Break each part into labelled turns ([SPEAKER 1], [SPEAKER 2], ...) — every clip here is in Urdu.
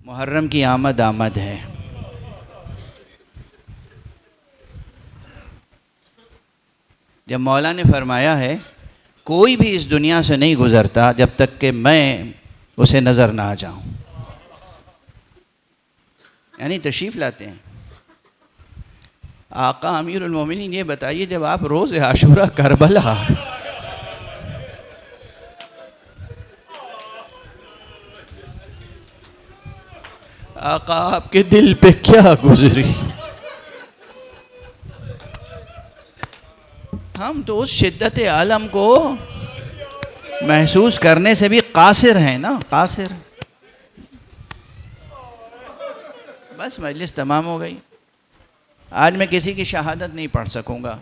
[SPEAKER 1] محرم کی آمد ہے۔ جب مولا نے فرمایا ہے کوئی بھی اس دنیا سے نہیں گزرتا جب تک کہ میں اسے نظر نہ آ جاؤں، یعنی تشریف لاتے ہیں آقا امیر المومنین۔ یہ بتائیے جب آپ روز عاشورہ کربلا آقا آپ کے دل پہ کیا گزری، ہم تو اس شدت عالم کو محسوس کرنے سے بھی قاصر ہیں نا، قاصر۔ بس مجلس تمام ہو گئی، آج میں کسی کی شہادت نہیں پڑھ سکوں گا،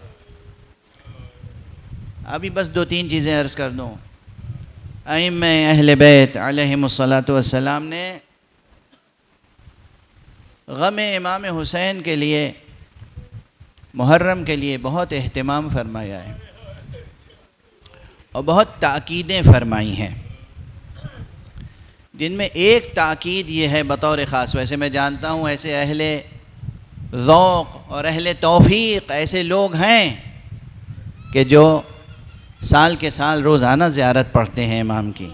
[SPEAKER 1] ابھی بس 2-3 چیزیں عرض کر دوں۔ ائمہ اہل بیت علیہم الصلاۃ والسلام نے غم امام حسین کے لیے، محرم کے لیے بہت اہتمام فرمایا ہے اور بہت تاکیدیں فرمائی ہیں، جن میں ایک تاکید یہ ہے بطور خاص۔ ویسے میں جانتا ہوں ایسے اہل ذوق اور اہل توفیق ایسے لوگ ہیں کہ جو سال کے سال روزانہ زیارت پڑھتے ہیں امام کی۔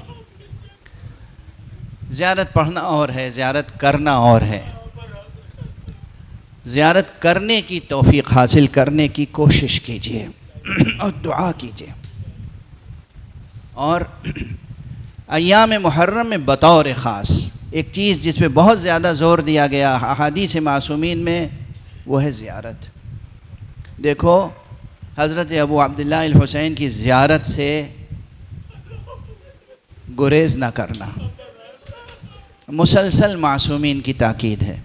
[SPEAKER 1] زیارت پڑھنا اور ہے، زیارت کرنا اور ہے۔ زیارت کرنے کی توفیق حاصل کرنے کی کوشش کیجیے اور دعا کیجیے۔ اور ایام محرم میں بطور خاص ایک چیز جس پہ بہت زیادہ زور دیا گیا احادیث معصومین میں، وہ ہے زیارت۔ دیکھو حضرت ابو عبداللہ الحسین کی زیارت سے گریز نہ کرنا، مسلسل معصومین کی تاکید ہے۔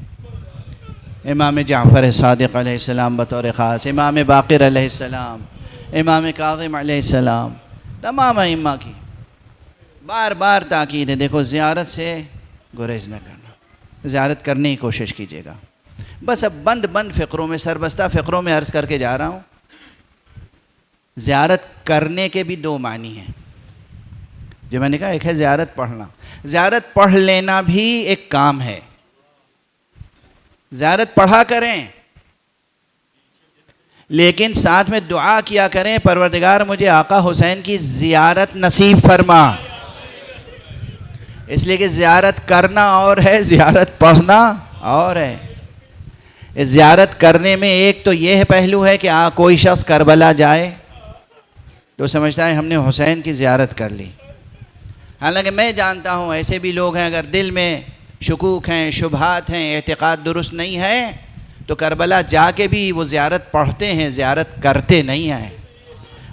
[SPEAKER 1] امام جعفر صادق علیہ السلام بطور خاص، امام باقر علیہ السلام، امام کاظم علیہ السلام، تمام ائمہ کی بار بار تاکید ہے۔ دیکھو زیارت سے گریز نہ کرنا، زیارت کرنے کی کوشش کیجیے گا۔ بس اب بند فقروں میں، سربستہ فقروں میں عرض کر کے جا رہا ہوں۔ زیارت کرنے کے بھی 2 معنی ہیں جو میں نے کہا، ایک ہے زیارت پڑھنا، زیارت پڑھ لینا بھی ایک کام ہے۔ زیارت پڑھا کریں لیکن ساتھ میں دعا کیا کریں، پروردگار مجھے آقا حسین کی زیارت نصیب فرما۔ اس لیے کہ زیارت کرنا اور ہے، زیارت پڑھنا اور ہے۔ اس زیارت کرنے میں ایک تو یہ پہلو ہے کہ کوئی شخص کربلا جائے تو سمجھتا ہے ہم نے حسین کی زیارت کر لی، حالانکہ میں جانتا ہوں ایسے بھی لوگ ہیں اگر دل میں شکوک ہیں، شبہات ہیں، اعتقاد درست نہیں ہے تو کربلا جا کے بھی وہ زیارت پڑھتے ہیں، زیارت کرتے نہیں ہیں،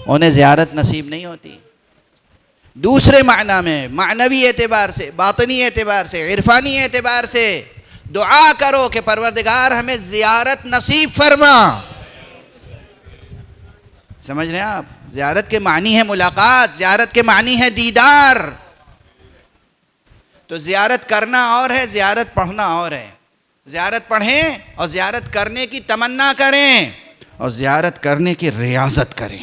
[SPEAKER 1] انہیں زیارت نصیب نہیں ہوتی۔ دوسرے معنی میں، معنوی اعتبار سے، باطنی اعتبار سے، عرفانی اعتبار سے دعا کرو کہ پروردگار ہمیں زیارت نصیب فرما۔ سمجھ رہے ہیں آپ؟ زیارت کے معنی ہے ملاقات، زیارت کے معنی ہے دیدار۔ تو زیارت کرنا اور ہے، زیارت پڑھنا اور ہے۔ زیارت پڑھیں اور زیارت کرنے کی تمنا کریں اور زیارت کرنے کی ریاضت کریں۔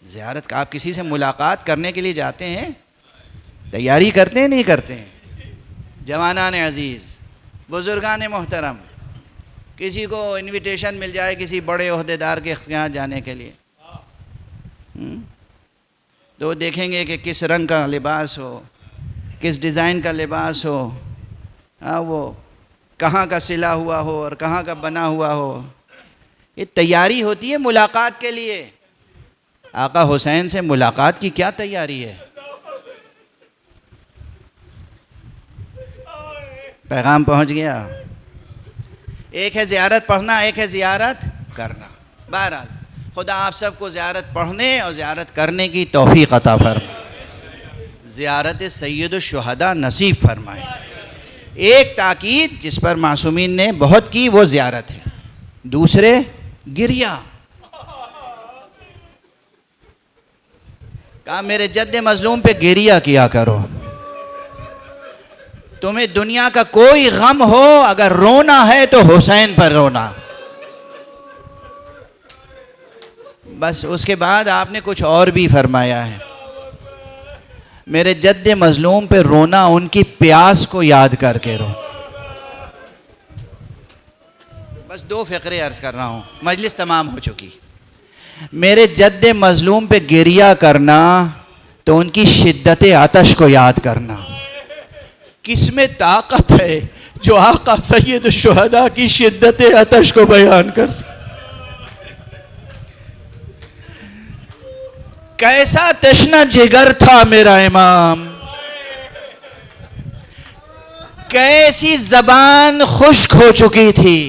[SPEAKER 1] زیارت کا آپ کسی سے ملاقات کرنے کے لیے جاتے ہیں، تیاری کرتے ہیں نہیں کرتے ہیں؟ جوانان عزیز، بزرگان محترم، کسی کو انویٹیشن مل جائے کسی بڑے عہدیدار کے یہاں جانے کے لیے، تو وہ دیکھیں گے کہ کس رنگ کا لباس ہو، کس ڈیزائن کا لباس ہو، وہ کہاں کا سلا ہوا ہو اور کہاں کا بنا ہوا ہو۔ یہ تیاری ہوتی ہے ملاقات کے لیے۔ آقا حسین سے ملاقات کی کیا تیاری ہے؟ پیغام پہنچ گیا؟ ایک ہے زیارت پڑھنا، ایک ہے زیارت کرنا۔ بہرحال خدا آپ سب کو زیارت پڑھنے اور زیارت کرنے کی توفیق عطا فرمائے، زیارت سید الشہداء نصیب فرمائے۔ ایک تاکید جس پر معصومین نے بہت کی وہ زیارت ہے، دوسرے گریہ۔ کہا میرے جد مظلوم پہ گریہ کیا کرو، تمہیں دنیا کا کوئی غم ہو اگر رونا ہے تو حسین پر رونا۔ بس اس کے بعد آپ نے کچھ اور بھی فرمایا ہے۔ میرے جد مظلوم پہ رونا ان کی پیاس کو یاد کر کے رو. بس 2 فقرے عرض کر رہا ہوں، مجلس تمام ہو چکی. میرے جد مظلوم پہ گریہ کرنا تو ان کی شدت آتش کو یاد کرنا. کس میں طاقت ہے جو آقا سید الشہداء کی شدت آتش کو بیان کر سکے؟ کیسا تشنہ جگر تھا میرا امام، کیسی زبان خشک ہو چکی تھی.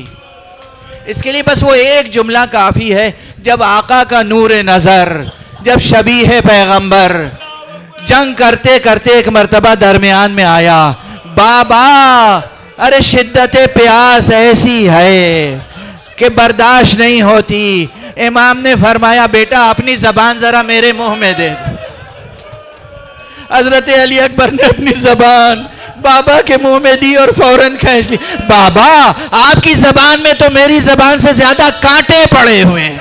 [SPEAKER 1] اس کے لیے بس وہ ایک جملہ کافی ہے. جب آقا کا نور نظر، جب شبیہ پیغمبر جنگ کرتے کرتے ایک مرتبہ درمیان میں آیا، بابا ارے شدت پیاس ایسی ہے کہ برداشت نہیں ہوتی. امام نے فرمایا بیٹا اپنی زبان ذرا میرے منہ میں دے دو. حضرت علی اکبر نے اپنی زبان بابا کے منہ میں دی اور فوراً کھینچ لی. بابا آپ کی زبان میں تو میری زبان سے زیادہ کانٹے پڑے ہوئے ہیں.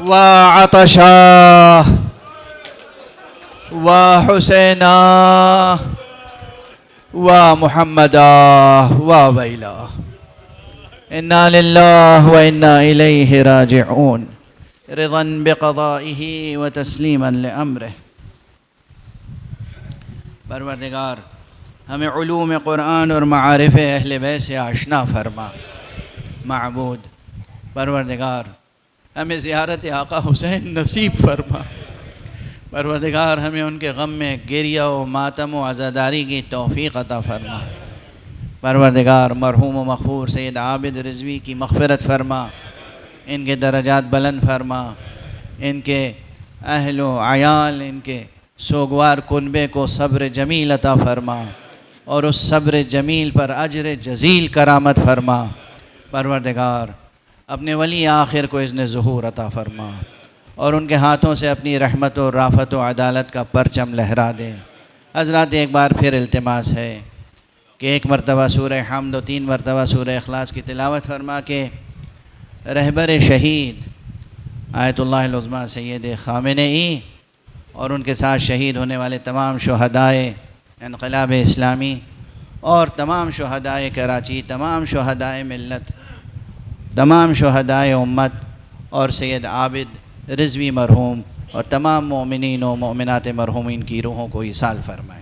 [SPEAKER 1] وَعَطَشَا وَحُسَيْنَا وَمُحَمَّدَا وَوَيْلَا اِنَّا لِلَّهِ وَإِنَّا إِلَيْهِ رَاجِعُونَ رضا بقضائه وتسلیما لأمره. پروردگار ہمیں علوم قرآن اور معارف اہل بیت سے آشنا فرما. معبود پروردگار ہمیں زیارت آقا حسین نصیب فرما. پروردگار ہمیں ان کے غم میں گریہ و ماتم و عزاداری کی توفیق عطا فرما. پروردگار مرحوم و مغفور سید عابد رضوی کی مغفرت فرما، ان کے درجات بلند فرما، ان کے اہل و عیال، ان کے سوگوار کنبے کو صبر جمیل عطا فرما، اور اس صبر جمیل پر اجر جزیل کرامت فرما. پروردگار اپنے ولی آخر کو اذن ظہور عطا فرما، اور ان کے ہاتھوں سے اپنی رحمت و رافت و عدالت کا پرچم لہرا دے. حضرات ایک بار پھر التماس ہے کہ 1 مرتبہ سورہ حمد و 3 مرتبہ سورہ اخلاص کی تلاوت فرما کے رہبر شہید آیت اللہ العظمیٰ سید خامنئی اور ان کے ساتھ شہید ہونے والے تمام شہدائے انقلاب اسلامی اور تمام شہدائے کراچی، تمام شہدائے ملت، تمام شہدائے امت اور سید عابد رضوی مرحوم اور تمام مومنین و مومنات مرحومین کی روحوں کو ایصال فرمائے.